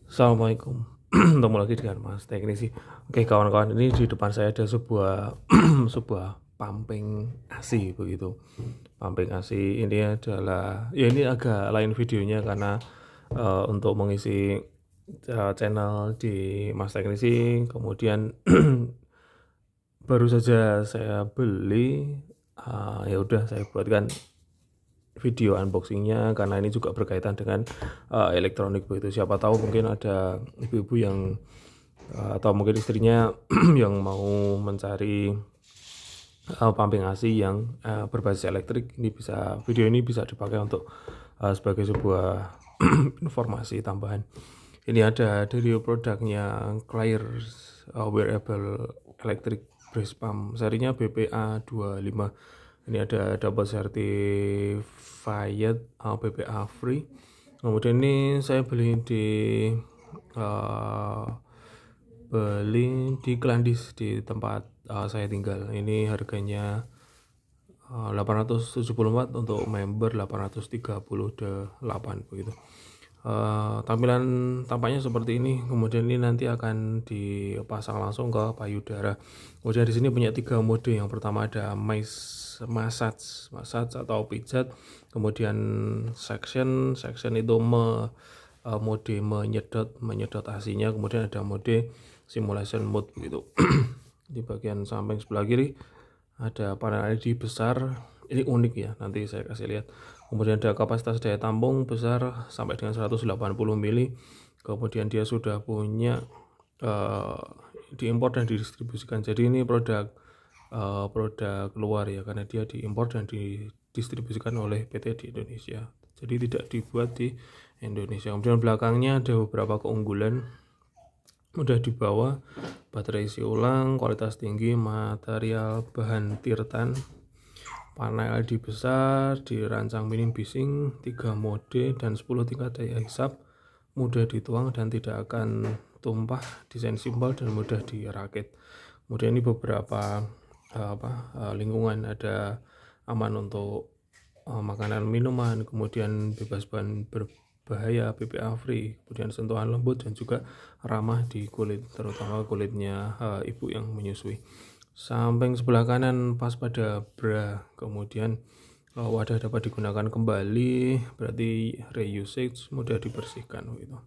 Assalamualaikum. Ketemu lagi dengan Mas Teknisi. Oke, kawan-kawan, ini di depan saya ada sebuah sebuah pumping AC begitu. Pumping AC ini adalah ya ini agak lain videonya karena untuk mengisi channel di Mas Teknisi, kemudian baru saja saya beli, ya udah saya buatkan video unboxingnya karena ini juga berkaitan dengan elektronik begitu. Siapa tahu mungkin ada ibu-ibu yang atau mungkin istrinya yang mau mencari pumping AC yang berbasis elektrik. Video ini bisa dipakai untuk sebagai sebuah informasi tambahan. Ini ada dari produknya Clear Wearable Electric Breast Pump serinya BPA 25. Ini ada double certified BPA free. Kemudian ini saya beli di Klandis di tempat saya tinggal. Ini harganya 870 watt untuk member 838 begitu. Tampaknya seperti ini. Kemudian ini nanti akan dipasang langsung ke payudara. Kemudian di sini punya 3 mode. Yang pertama ada massage atau pijat. Kemudian section itu mode menyedot AC-nya. Kemudian ada mode simulation mode begitu. Di bagian samping sebelah kiri ada panel LED besar. Ini unik ya, nanti saya kasih lihat. Kemudian ada kapasitas daya tampung besar sampai dengan 180 mili. Kemudian dia sudah punya diimpor dan didistribusikan. Jadi ini produk luar ya, karena dia diimpor dan didistribusikan oleh PT di Indonesia. Jadi tidak dibuat di Indonesia. Kemudian belakangnya ada beberapa keunggulan. Mudah dibawa, baterai isi ulang, kualitas tinggi, material bahan tirtan, panel LED besar, dirancang minim bising, 3 mode dan 10 tingkat daya hisap, mudah dituang dan tidak akan tumpah, desain simpel dan mudah dirakit. Kemudian ini beberapa lingkungan, ada aman untuk makanan minuman, kemudian bebas bahan berbahaya, BPA free, kemudian sentuhan lembut dan juga ramah di kulit, terutama kulitnya ibu yang menyusui. Samping sebelah kanan pas pada bra, kemudian wadah dapat digunakan kembali, berarti reusage, mudah dibersihkan gitu.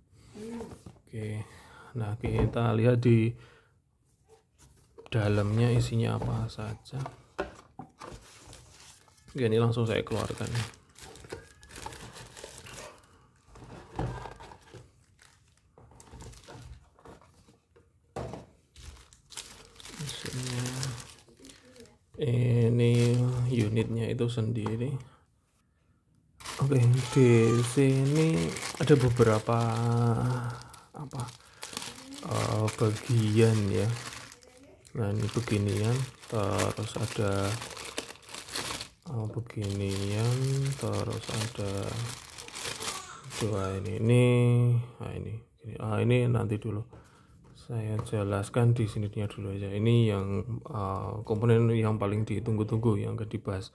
Oke, nah kita lihat di dalamnya isinya apa saja. Oke, ini langsung saya keluarkan. Ini unitnya itu sendiri. Oke, di sini ada beberapa bagian ya. Nah, ini beginian, terus ada beginian, terus ada dua ini nanti dulu saya jelaskan di sininya dulu aja. Ini yang komponen yang paling ditunggu-tunggu yang akan dibahas.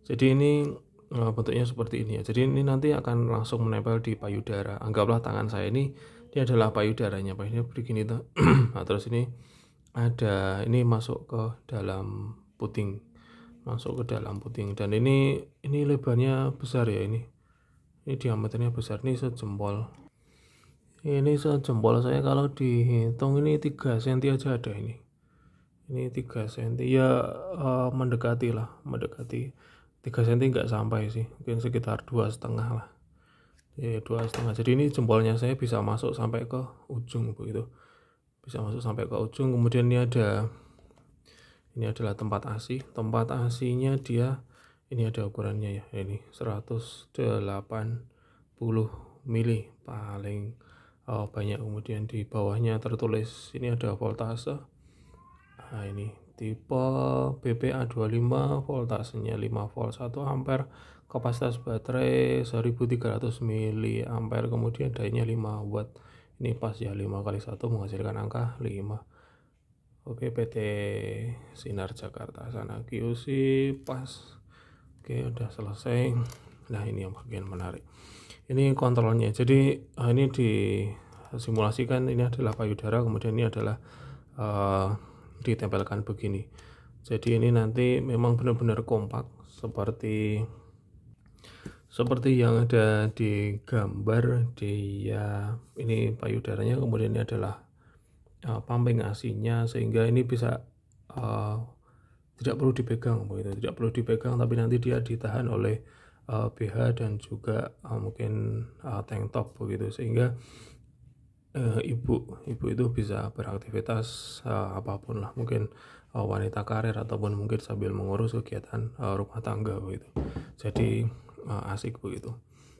Jadi ini bentuknya seperti ini ya. Jadi ini nanti akan langsung menempel di payudara. Anggaplah tangan saya ini adalah payudaranya. Payudaranya begini tuh. Nah, terus ini masuk ke dalam puting. Dan ini lebarnya besar ya ini. Ini diameternya besar, ini sejempol. Ini sejempol saya, kalau dihitung ini 3 cm aja ada ini. Ini 3 cm ya, mendekati 3 cm nggak sampai sih, mungkin sekitar 2,5 lah. Ya 2,5. Jadi ini jempolnya saya bisa masuk sampai ke ujung begitu. Bisa masuk sampai ke ujung. Kemudian ini adalah tempat AC. Tempat AC-nya ini ada ukurannya ya. Ini 180 mili paling banyak. Kemudian di bawahnya tertulis ini ada voltase. Nah, ini tipe BPA 25, voltasenya 5 volt 1 ampere, kapasitas baterai 1300 mAh, kemudian dayanya 5 watt. Ini pas ya, 5 kali 1 menghasilkan angka 5. Oke, PT Sinar Jakarta sana QC pas. Oke, udah selesai. Nah, ini yang bagian menarik. Ini kontrolnya. Jadi ini di simulasikan ini adalah payudara, kemudian ini adalah ditempelkan begini. Jadi ini nanti memang benar-benar kompak seperti yang ada di gambar. Dia ini payudaranya, kemudian ini adalah pumping ASI-nya, sehingga ini bisa tidak perlu dipegang begitu, tidak perlu dipegang, tapi nanti dia ditahan oleh BH dan juga mungkin tank top begitu, sehingga ibu itu bisa beraktivitas apapun lah, mungkin wanita karir ataupun mungkin sambil mengurus kegiatan rumah tangga begitu. Jadi asik begitu.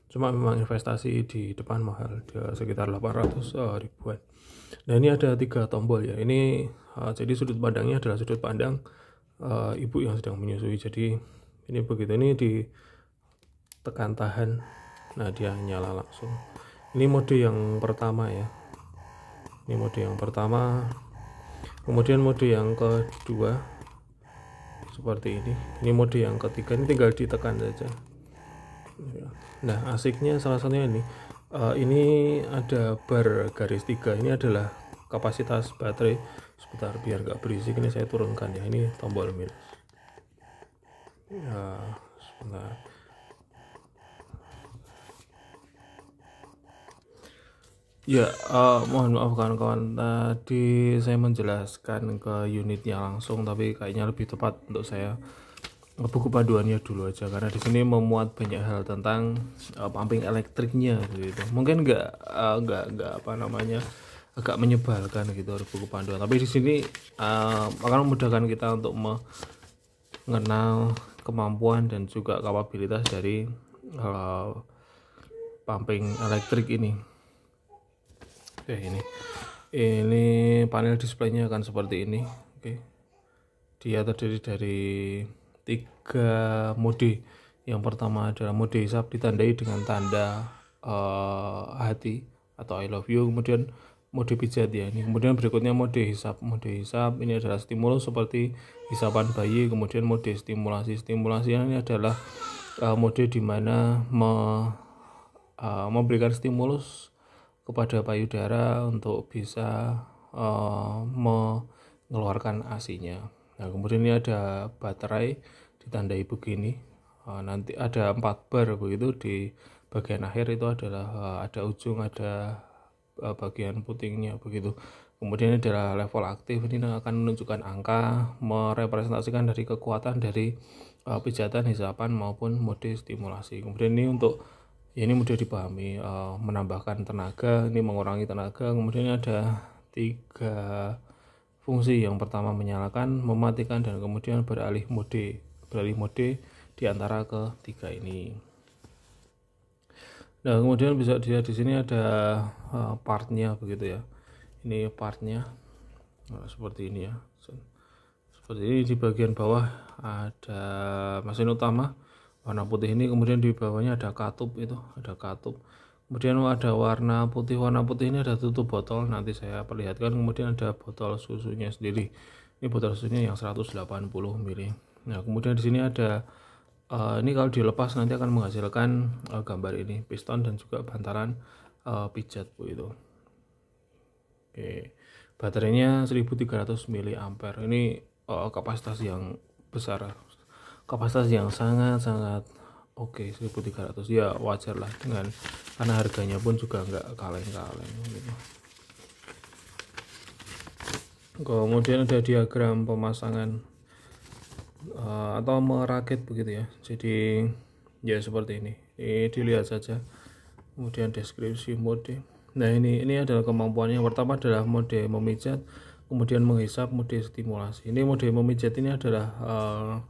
Cuma memang investasi di depan mahal, sekitar 800 ribuan. Nah ini ada 3 tombol ya. Ini jadi sudut pandangnya adalah sudut pandang ibu yang sedang menyusui. Jadi ini begitu, ini ditekan tahan, nah dia nyala langsung. Ini mode yang pertama ya. Ini mode yang pertama. Kemudian mode yang kedua seperti ini. Ini mode yang ketiga, ini tinggal ditekan saja. Nah asiknya salah satunya ini ada bar garis 3. Ini adalah kapasitas baterai. Sebentar biar gak berisik, ini saya turunkan ya. Ini tombol minus ya, sebentar. Ya, mohon maaf kawan-kawan, tadi saya menjelaskan ke unitnya langsung, tapi kayaknya lebih tepat untuk saya buku panduannya dulu aja, karena di sini memuat banyak hal tentang pumping elektriknya gitu. Mungkin nggak apa namanya, agak menyebalkan gitu buku panduan, tapi di sini akan memudahkan kita untuk mengenal kemampuan dan juga kapabilitas dari pumping elektrik ini. Oke, ini panel displaynya akan seperti ini. Oke, dia terdiri dari 3 mode. Yang pertama adalah mode hisap, ditandai dengan tanda hati atau I love you. Kemudian mode pijat ya ini. Kemudian berikutnya mode hisap. Mode hisap ini adalah stimulus seperti hisapan bayi. Kemudian mode stimulasi. Stimulasi ini adalah mode di mana memberikan stimulus kepada payudara untuk bisa mengeluarkan ASI-nya. Nah, kemudian ini ada baterai ditandai begini. Nanti ada 4 bar begitu, di bagian akhir itu adalah ada ujung, ada bagian putingnya begitu. Kemudian ini adalah level aktif, ini akan menunjukkan angka, merepresentasikan dari kekuatan dari pijatan, hisapan maupun mode stimulasi. Kemudian ini untuk ini mudah dipahami, menambahkan tenaga, ini mengurangi tenaga. Kemudian ada 3 fungsi. Yang pertama menyalakan, mematikan, dan kemudian beralih mode di antara ketiga ini. Nah kemudian bisa dilihat di sini ada partnya begitu ya. Ini partnya seperti ini ya. Seperti ini, di bagian bawah ada mesin utama warna putih ini, kemudian di bawahnya ada katup, itu ada katup, kemudian ada warna putih ini ada tutup botol, nanti saya perlihatkan. Kemudian ada botol susunya sendiri, ini botol susunya yang 180 ml. Nah kemudian di sini ada ini kalau dilepas nanti akan menghasilkan gambar ini, piston dan juga bantalan pijat begitu. Oke, baterainya 1300 mAh. Ini kapasitas yang besar, kapasitas yang sangat oke. 1300 ya wajar lah, karena harganya pun juga nggak kaleng-kaleng gitu. Kemudian ada diagram pemasangan atau merakit begitu ya. Jadi ya seperti ini dilihat saja. Kemudian deskripsi mode. Nah ini adalah kemampuannya. Yang pertama adalah mode memijat, kemudian menghisap, mode stimulasi. Ini mode memijat ini adalah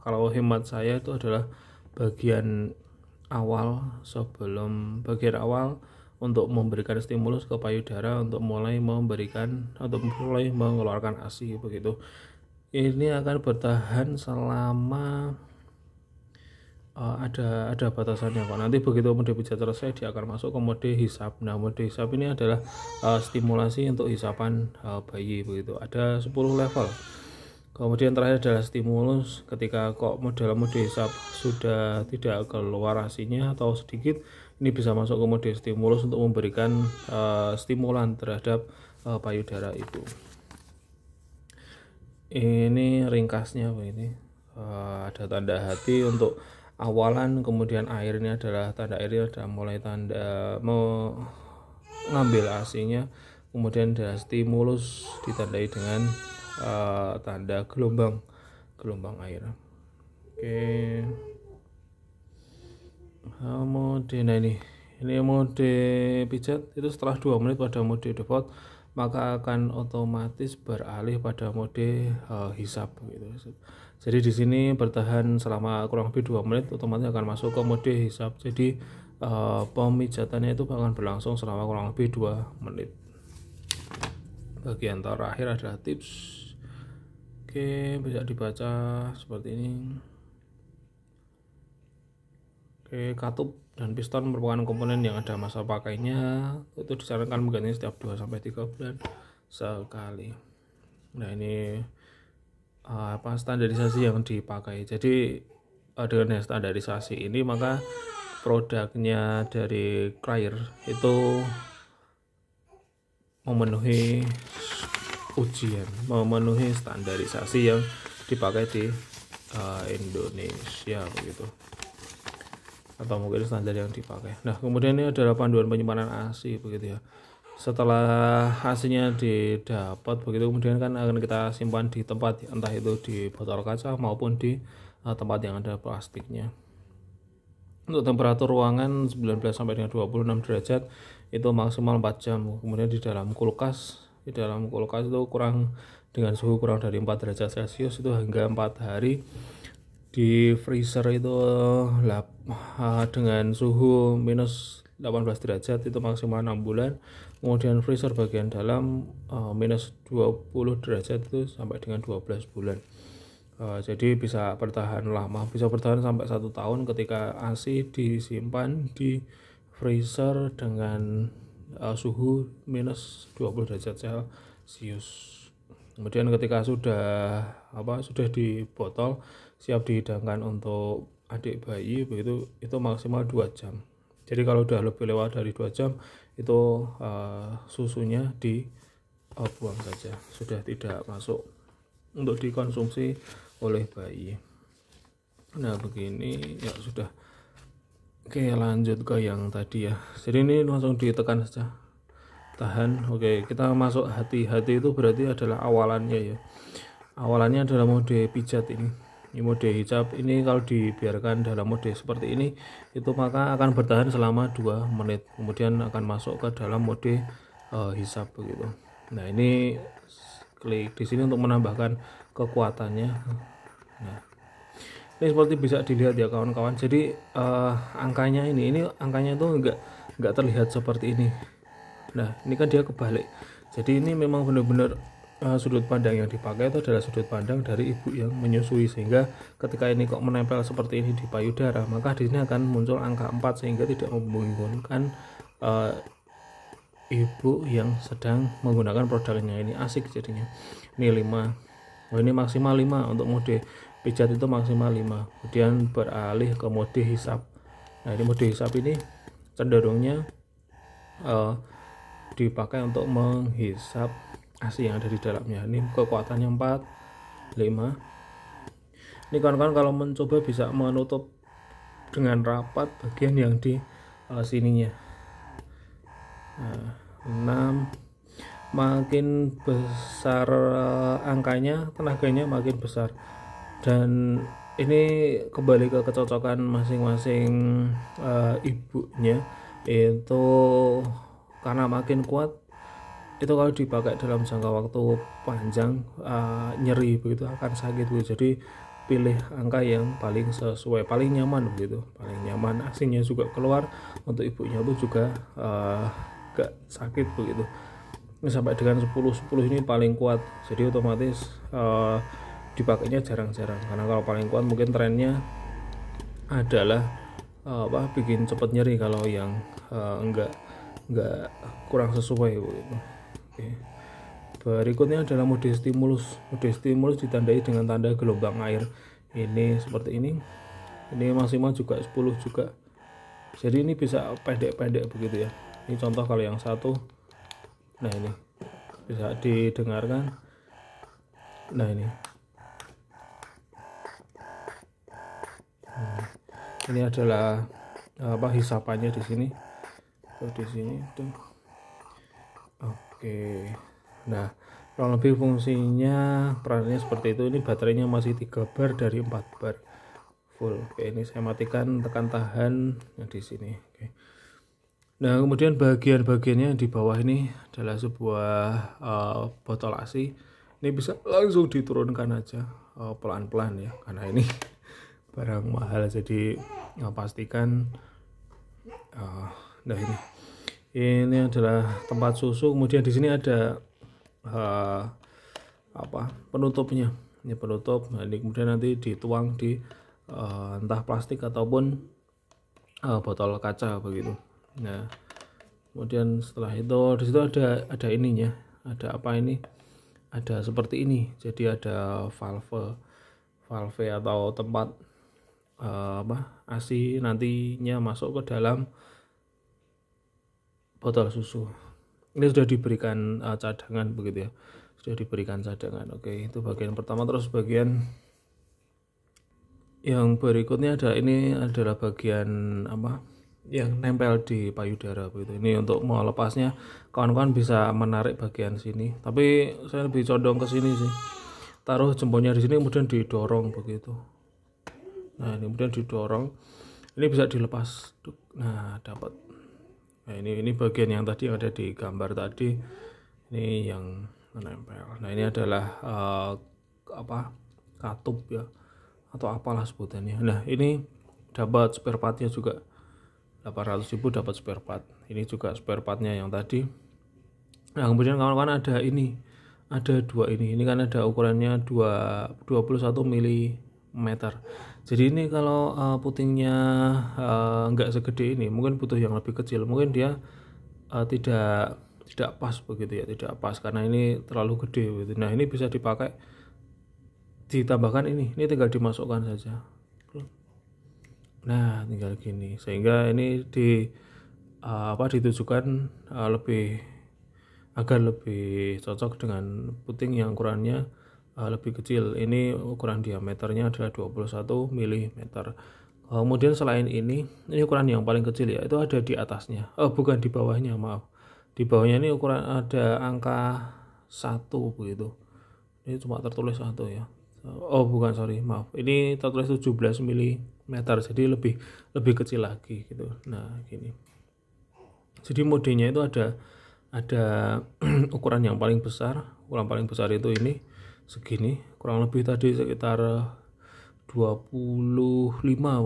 kalau hemat saya itu adalah bagian awal untuk memberikan stimulus ke payudara untuk mulai mengeluarkan ASI begitu. Ini akan bertahan selama ada batasannya kok. Nanti begitu mode pijat selesai, dia akan masuk ke mode hisap. Nah mode hisap ini adalah stimulasi untuk hisapan bayi begitu. Ada 10 level. Kemudian terakhir adalah stimulus ketika dalam mode hisap sudah tidak keluar ASI-nya atau sedikit, ini bisa masuk ke mode stimulus untuk memberikan stimulan terhadap payudara ibu. Ini ringkasnya ini ada tanda hati untuk awalan, kemudian air ini adalah tanda air ini adalah mulai tanda mengambil ASI-nya, kemudian ada stimulus ditandai dengan tanda gelombang air. Oke. Mode ini mode pijat itu setelah 2 menit pada mode default, maka akan otomatis beralih pada mode hisap gitu. Jadi di sini bertahan selama kurang lebih 2 menit, otomatis akan masuk ke mode hisap. Jadi pemijatannya itu akan berlangsung selama kurang lebih 2 menit. Bagian terakhir adalah tips. Oke, bisa dibaca seperti ini. Oke, katup dan piston merupakan komponen yang ada masa pakainya, itu disarankan mengganti setiap 2-3 bulan sekali. Nah, ini standarisasi yang dipakai. Jadi dengan standarisasi ini maka produknya dari Cryer itu memenuhi ujian, memenuhi standarisasi yang dipakai di Indonesia begitu, atau mungkin standar yang dipakai. Nah, kemudian ini adalah panduan penyimpanan ASI begitu ya. Setelah hasilnya didapat begitu, kemudian kan akan kita simpan di tempat, entah itu di botol kaca maupun di tempat yang ada plastiknya. Untuk temperatur ruangan 19 sampai dengan 26 derajat itu maksimal 4 jam. Kemudian di dalam kulkas itu dengan suhu kurang dari 4 derajat Celcius itu hingga 4 hari. Di freezer itu dengan suhu minus 18 derajat itu maksimal 6 bulan. Kemudian freezer bagian dalam minus 20 derajat itu sampai dengan 12 bulan. Jadi bisa bertahan lama, bisa bertahan sampai 1 tahun ketika ASI disimpan di freezer dengan suhu minus 20 derajat Celcius. Kemudian ketika sudah di botol siap dihidangkan untuk adik bayi begitu, itu maksimal 2 jam. Jadi kalau udah lebih lewat dari 2 jam itu susunya dibuang saja, sudah tidak masuk untuk dikonsumsi oleh bayi. Nah, begini ya sudah. Oke, lanjut ke yang tadi ya. Jadi ini langsung ditekan saja, tahan. Oke, kita masuk hati itu berarti adalah awalannya ya. Awalannya adalah mode pijat ini mode hijab. Ini kalau dibiarkan dalam mode seperti ini itu maka akan bertahan selama 2 menit, kemudian akan masuk ke dalam mode hisap begitu. Nah, ini klik di sini untuk menambahkan kekuatannya. Nah, ini seperti bisa dilihat ya kawan-kawan. Jadi angkanya ini angkanya itu enggak terlihat seperti ini. Nah, ini kan dia kebalik. Jadi ini memang benar-benar sudut pandang yang dipakai itu adalah sudut pandang dari ibu yang menyusui, sehingga ketika ini kok menempel seperti ini di payudara, maka di sini akan muncul angka 4 sehingga tidak membingungkan ibu yang sedang menggunakan produknya. Ini asik jadinya. Ini 5. Ini maksimal 5 untuk mode pijat, itu maksimal 5. Kemudian beralih ke mode hisap. Nah, ini mode hisap ini cenderungnya dipakai untuk menghisap ASI yang ada di dalamnya. Ini kekuatannya 4, 5. Ini kawan-kawan kalau mencoba bisa menutup dengan rapat bagian yang di sininya. Nah, 6. Makin besar angkanya, tenaganya makin besar. Dan ini kembali ke kecocokan masing-masing ibunya. Itu karena makin kuat itu kalau dipakai dalam jangka waktu panjang nyeri begitu, akan sakit begitu. Jadi pilih angka yang paling sesuai, paling nyaman begitu, paling nyaman, ASINya juga keluar, untuk ibunya pun juga gak sakit begitu. Ini sampai dengan 10 ini paling kuat, jadi otomatis dipakainya jarang-jarang, karena kalau paling kuat mungkin trennya adalah bikin cepat nyeri kalau yang enggak kurang sesuai begitu. Oke. Berikutnya adalah mode stimulus. Mode stimulus ditandai dengan tanda gelombang air. Ini seperti ini. Ini maksimal juga 10 juga. Jadi ini bisa pendek-pendek begitu ya. Ini contoh kalau yang satu. Nah ini bisa didengarkan. Nah ini adalah hisapannya di sini. Tuh di sini tuh. Oke. Nah, kurang lebih fungsinya perannya seperti itu. Ini baterainya masih 3 bar dari 4 bar full. Oke, ini saya matikan, tekan tahan yang di sini. Oke. Nah, kemudian bagian-bagiannya di bawah ini adalah sebuah botol AC. Ini bisa langsung diturunkan aja pelan-pelan ya, karena ini barang mahal. Jadi pastikan nah ini adalah tempat susu. Kemudian di sini ada penutupnya. Ini penutup. Nah, ini kemudian nanti dituang di entah plastik ataupun botol kaca begitu. Nah, kemudian setelah itu di situ ada ininya. Ada apa ini? Ada seperti ini. Jadi ada valve atau tempat AC nantinya masuk ke dalam botol susu. Ini sudah diberikan cadangan begitu ya. Sudah diberikan cadangan. Oke, itu bagian pertama. Terus bagian yang berikutnya ini adalah bagian yang nempel di payudara begitu. Ini untuk melepasnya kawan-kawan bisa menarik bagian sini. Tapi saya lebih condong ke sini sih. Taruh jempolnya di sini kemudian didorong begitu. Nah, ini kemudian didorong. Ini bisa dilepas. Nah, dapat. Nah, ini bagian yang tadi ada di gambar tadi. Ini yang menempel. Nah, ini adalah katup ya, atau apalah sebutannya. Nah, ini dapat spare partnya juga. 800.000 dapat spare part. Ini juga spare partnya yang tadi. Nah, kemudian kawan-kawan ada ini. Ada dua ini. Ini kan ada ukurannya 21 mm. Jadi ini kalau putingnya nggak segede ini, mungkin butuh yang lebih kecil. Mungkin dia tidak pas begitu ya, tidak pas karena ini terlalu gede gitu. Nah, ini bisa dipakai, ditambahkan ini tinggal dimasukkan saja. Nah, tinggal gini, sehingga ini ditujukan agar lebih cocok dengan puting yang ukurannya lebih kecil. Ini ukuran diameternya adalah 21 mm. Kemudian selain ini ukuran yang paling kecil ya, itu ada di atasnya. Bukan di bawahnya, maaf. Di bawahnya ini ukuran ada angka 1 begitu. Ini cuma tertulis 1 ya. Bukan, sorry, maaf. Ini tertulis 17 mm. Jadi lebih kecil lagi gitu. Nah, gini. Jadi modenya itu ada ukuran yang paling besar. Ukuran paling besar itu ini segini, kurang lebih tadi sekitar 25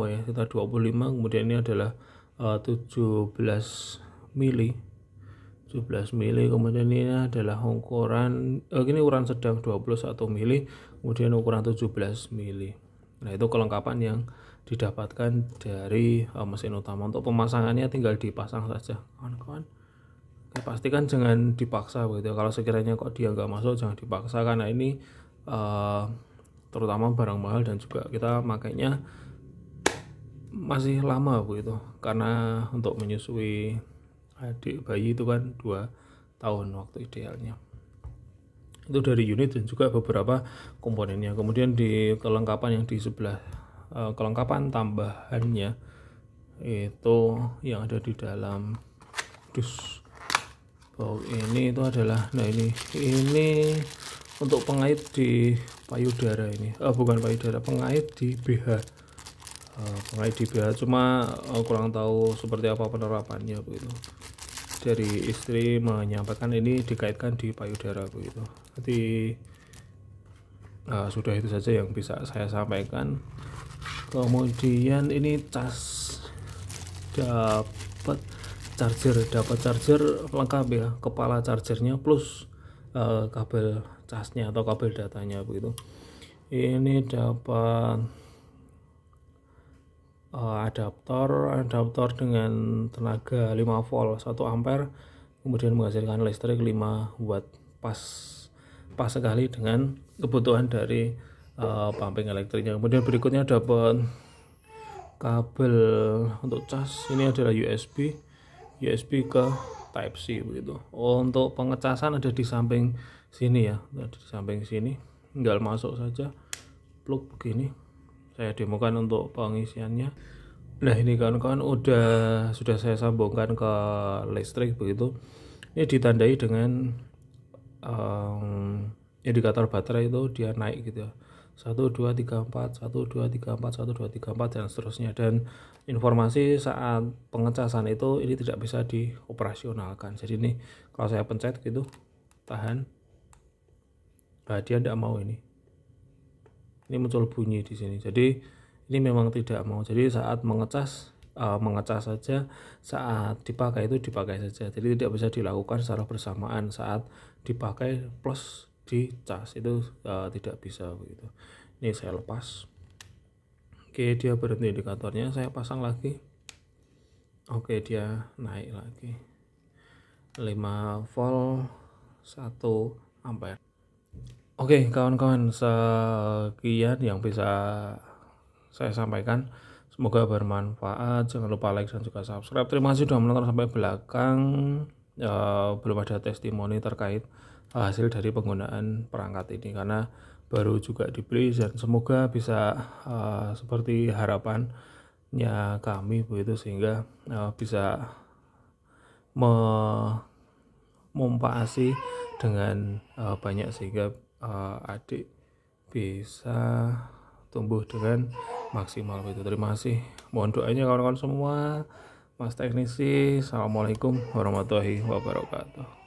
ya, sekitar 25. Kemudian ini adalah 17 mili. Kemudian ini adalah ukuran ini ukuran sedang 21 mili, kemudian ukuran 17 mili. Nah, itu kelengkapan yang didapatkan dari mesin utama. Untuk pemasangannya tinggal dipasang saja, kawan-kawan. Pastikan jangan dipaksa begitu. Kalau sekiranya kok dia nggak masuk, jangan dipaksa, karena ini terutama barang mahal dan juga kita makainya masih lama begitu. Karena untuk menyusui adik bayi itu kan 2 tahun waktu idealnya. Itu dari unit dan juga beberapa komponennya. Kemudian di kelengkapan yang di sebelah kelengkapan tambahannya itu yang ada di dalam dus ini itu adalah, nah ini untuk pengait di payudara ini, bukan payudara, pengait di BH, cuma kurang tahu seperti apa penerapannya begitu. Dari istri menyampaikan ini dikaitkan di payudara begitu. Nanti sudah itu saja yang bisa saya sampaikan. Kemudian ini cas, dapat charger lengkap ya, kepala chargernya plus kabel casnya atau kabel datanya begitu. Ini dapat adaptor dengan tenaga 5 volt 1 ampere, kemudian menghasilkan listrik 5 watt, pas sekali dengan kebutuhan dari pumping elektriknya. Kemudian berikutnya dapat kabel untuk cas ini adalah USB ke Type C begitu. Untuk pengecasan ada di samping sini ya, ada di samping sini, tinggal masuk saja plug begini. Saya demokan untuk pengisiannya. Nah ini kawan-kawan sudah saya sambungkan ke listrik begitu. Ini ditandai dengan indikator baterai itu dia naik gitu ya, 1 2 3 4 1 2 3 4 1 2 3 4 dan seterusnya. Dan informasi saat pengecasan itu ini tidak bisa dioperasionalkan. Jadi ini kalau saya pencet gitu, tahan, nah dia tidak mau, ini muncul bunyi di sini. Jadi ini memang tidak mau. Jadi saat mengecas saja, saat dipakai itu dipakai saja. Jadi tidak bisa dilakukan secara bersamaan saat dipakai plus dicas, itu tidak bisa begitu. Ini saya lepas. Oke, dia berhenti indikatornya, saya pasang lagi. Oke, dia naik lagi 5 volt 1 ampere. Oke kawan-kawan, sekian yang bisa saya sampaikan, semoga bermanfaat. Jangan lupa like dan juga subscribe. Terima kasih sudah menonton sampai belakang. Belum ada testimoni terkait hasil dari penggunaan perangkat ini karena baru juga dibeli, dan semoga bisa seperti harapannya kami begitu, sehingga bisa memompasi dengan banyak, sehingga adik bisa tumbuh dengan maksimal begitu. Terima kasih, mohon doanya kawan-kawan semua. Mas teknisi, assalamualaikum warahmatullahi wabarakatuh.